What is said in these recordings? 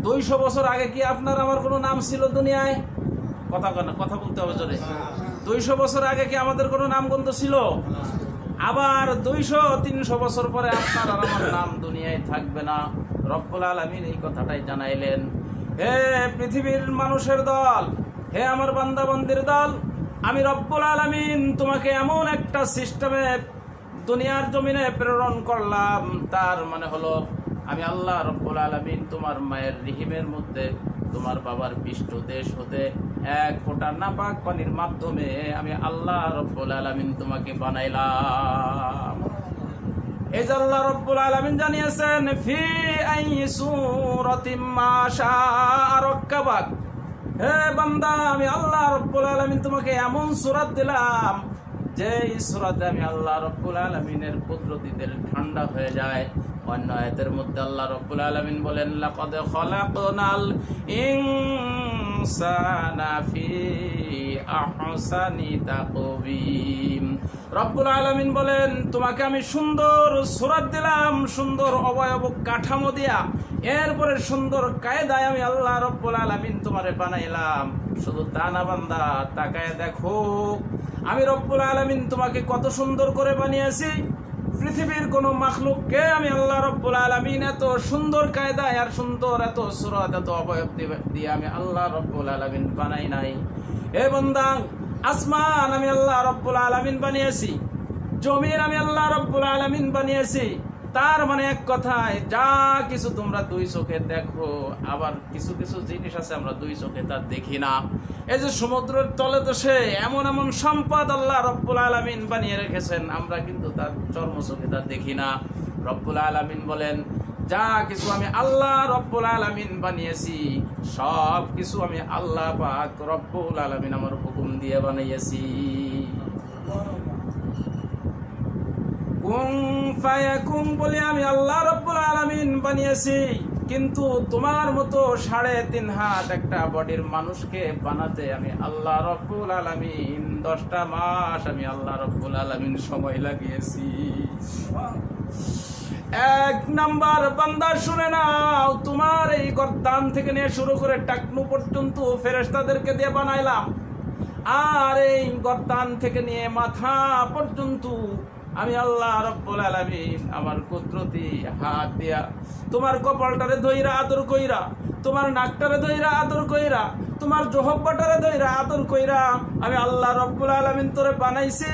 200 বছর আগে কি আপনার আমার কোনো নাম ছিল দুনিয়ায়? কথা বলতে হবে জোরে। 200 বছর আগে কি আমাদের কোনো নামগন্ধ ছিল? আবার 200-300 বছর পরে আপনার আর আমার নাম দুনিয়ায় থাকবে না। রব্বুল আলামিন এই কথাটাই জানাইলেন। হে পৃথিবীর মানুষের দল, হে আমার বান্দা বান্দির দল, আমি রব্বুল আলামিন তোমাকে এমন একটা সিস্টেমে দুনিয়ার জমিনে প্রেরণ করলাম, তার মানে হলো আমি আল্লাহ রব্বুল আলামিন তোমার মায়ের রিহিমের মধ্যে তোমার বাবার পৃষ্ঠদেশ হতে 1 ফোঁটা নাপাক পানির মাধ্যমে আমি আল্লাহ রব্বুল আলামিন তোমাকে বানাইলাম। এই যে আল্লাহ রব্বুল আলামিন জানিয়েছেন ফি আই সূরাতিম মা শাআ রাক্কাবাক। হে বান্দা, আমি আল্লাহ রব্বুল আলামিন তোমাকে এমন সূরাত দিলাম যে এই সূরাতে আমি আল্লাহ রব্বুল আলামিনের কুদরতি দিল ঠান্ডা হয়ে যায়। অন্য আয়াতের মধ্যে আল্লাহ রব্বুল আলামিন বলেন লাকাদ খালাকনাল ইনসানা ফি আহসানি তাকওয়িম। রব্বুল আলামিন বলেন তোমাকে আমি সুন্দর সূরাত দিলাম, সুন্দর অবয়ব কাঠামো দিয়া, এরপরে সুন্দর কায়দায় আমি আল্লাহ রব্বুল আলামিন তোমারে বানাইলাম। শুধু তা না বান্দা, তাকায় দেখো আমি রব্বুল আলামিন তোমাকে কত সুন্দর করে বানিয়েছি। পৃথিবীর কোন মাখলুককে আমি আল্লাহ রব্বুল আলামিন এত সুন্দর কায়দায় আর সুন্দর এত সূরাত এত অবয়ব দিয়ে আমি আল্লাহ রব্বুল আলামিন বানাই নাই। হে বান্দা, আসমান আমি আল্লাহ রব্বুল আলামিন বানিয়েছি, জমিন আমি আল্লাহ রব্বুল আলামিন বানিয়েছি। তার মানে এক কথায় যা কিছু তোমরা 2 চোখে দেখো, আবার কিছু কিছু জিনিস আছে আমরা 2 চোখে তা দেখি না। এই যে সমুদ্রের তলে তো সে এমন এমন সম্পদ আল্লাহ রব্বুল আলামিন বানিয়ে রেখেছেন, আমরা কিন্তু তার চর্ম চোখে তা দেখি না। রব্বুল আলামিন বলেন যা কিছু আমি আল্লাহ রব্বুল আলামিন বানিয়েছি সব কিছু আমি আল্লাহ পাক রব্বুল আলামিন আমার হুকুম দিয়ে বানিয়েছি। কুন ফায়াকুন বলে আমি আল্লাহ রব্বুল আলামিন বানিয়েছি। কিন্তু তোমার মতো 3.5 হাত একটা বডির মানুষকে বানাতে আমি আল্লাহ রব্বুল আলামিন 10টা মাস আমি আল্লাহ রব্বুল আলামিন সময় লাগিয়েছি। 1 নাম্বার বান্দা শুনে নাও, তোমার এই গর্দান থেকে নিয়ে শুরু করে টাকনু পর্যন্ত ফেরেশতাদেরকে দিয়ে বানাইলাম, আর এই গর্দান থেকে নিয়ে মাথা পর্যন্ত আমি আল্লাহ রব্বুল আলামিন আমার কুদরতি হাত দিয়া তোমার কপালটারে ধইরা আদর কইরা, তোমার নাকটারে ধইরা আদর কইরা, তোমার জহব্বাটারে ধইরা আদর কইরা আমি আল্লাহ রব্বুল আলামিন তোরে বানাইছি।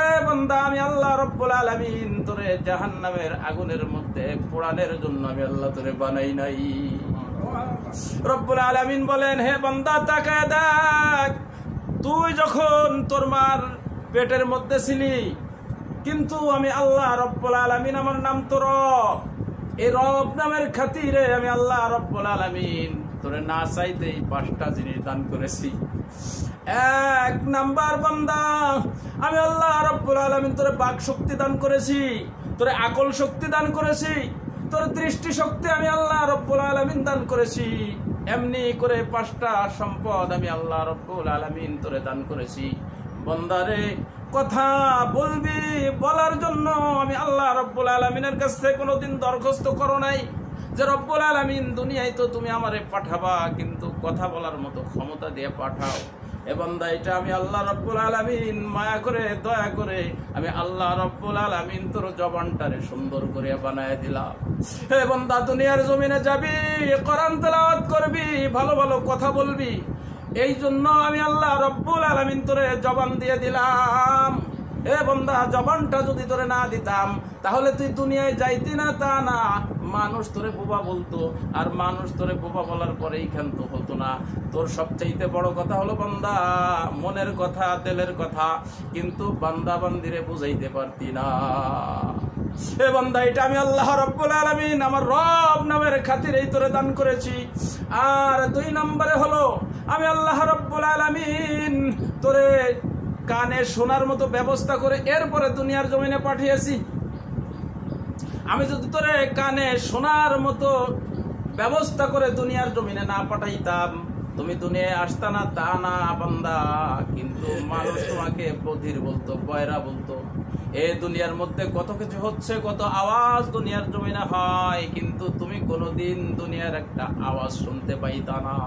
এ বান্দা, আমি আল্লাহ রব্বুল আলামিন তোরে জাহান্নামের আগুনের মধ্যে পোড়ানোর জন্য আমি আল্লাহ তোরে বানাই নাই। রব্বুল আলামিন বলেন হে বান্দা তাকায় দেখ, তুই যখন তোর মার পেটের মধ্যে ছিলি, কিন্তু আমি আল্লাহ রব্বুল আলামিন আমার নাম তো রব, এই রব নামের খাতিরে আমি আল্লাহ রব্বুল আলামিন তোরে না চাইতেই 5টা জিনিস দান করেছি। 1 নাম্বার বান্দা, আমি আল্লাহ রব্বুল আলামিন তোরে বাক শক্তি দান করেছি, তোরে আকল শক্তি দান করেছি, তোর দৃষ্টি শক্তি আমি আল্লাহ রব্বুল আলামিন দান করেছি। এমনি করে 5টা সম্পদ আমি আল্লাহ রব্বুল আলামিন তোরে দান করেছি। বান্দারে, কথা বলবি, বলার জন্য আমি আল্লাহ রব্বুল আলামিনের কাছ থেকে কোনোদিন দরখাস্ত করো নাই যে রব্বুল আলামিন দুনিয়ায় তো তুমি আমারে পাঠাবা, কিন্তু কথা বলার মতো ক্ষমতা দিয়ে পাঠাও। এ বান্দা, এটা আমি আল্লাহ রব্বুল আলামিন মায়া করে দয়া করে আমি আল্লাহ রব্বুল আলামিন তোর জবানটারে সুন্দর করে বানায় দিলাম। হে বান্দা, দুনিয়ার জমিনে যাবি, কোরআন তেলাওয়াত করবি, ভালো ভালো কথা বলবি, এই জন্য আমি আল্লাহ রব্বুল আলামিন তোরে জবান দিয়ে দিলাম। এ বান্দা, জবানটা যদি তোরে না দিতাম তাহলে তুই দুনিয়ায় যাইতি না, তা না, মানুষ তোরে বোবা বলতো, আর মানুষ তোরে বোবা বলার পরেই ক্ষান্ত হতো না। তোর সবচাইতে বড় কথা হলো বান্দা মনের কথা, দিলের কথা, কিন্তু বান্দা বান্দিরে বুঝাইতে পারতি না। এ বান্দা, এটা আমি আল্লাহ রব্বুল আলামিন আমার রব নামের খাতিরেই তোরে দান করেছি। আর 2 নম্বরে হলো আমি আল্লাহ রব্বুল আলামিন তোরে কানে শোনার মতো ব্যবস্থা করে এরপরে দুনিয়ার জমিনে পাঠিয়েছি। আমি যদি তোরে কানে শোনার মতো ব্যবস্থা করে দুনিয়ার জমিনে না পাঠাইতাম, তুমি দুনিয়ায় আসতা না, তা না বান্দা, কিন্তু মানুষ তোমাকে বধির বলতো, বয়রা বলতো। এই দুনিয়ার মধ্যে কত কিছু হচ্ছে, কত আওয়াজ দুনিয়ার জমিনে হয়, কিন্তু তুমি কোনোদিন দুনিয়ার একটা আওয়াজ শুনতে পাইতা না।